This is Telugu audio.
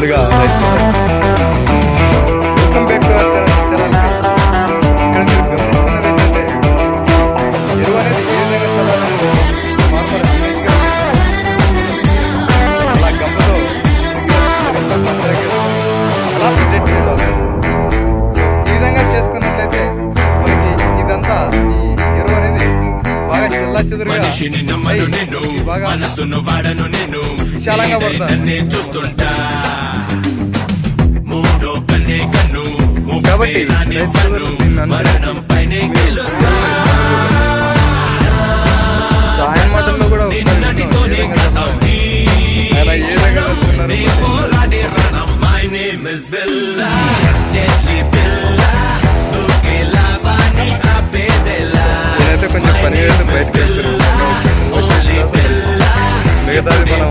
ముందుగా welcome back to our channel. ఇక్కడ మీరు గమనిస్తున్నది ఏంటంటే ఎరువు అనేది ఏ విధంగా చల్లాలని ఫార్మర్ అలా గమ్మతో అలా ప్రిజెక్ట్ చేయాలి. ఈ విధంగా చేసుకున్నట్లయితే మనకి ఇదంతా ఈ ఎరువు అనేది బాగా చెల్లా చెదురుగా బాగా విశాలంగా పడుతుంది. కాబట్టి ఆయన మాటల్లో కూడా నేనైతే కొంచెం పని అయితే బయటకు వెళ్తున్నాను. మిగతాది మనం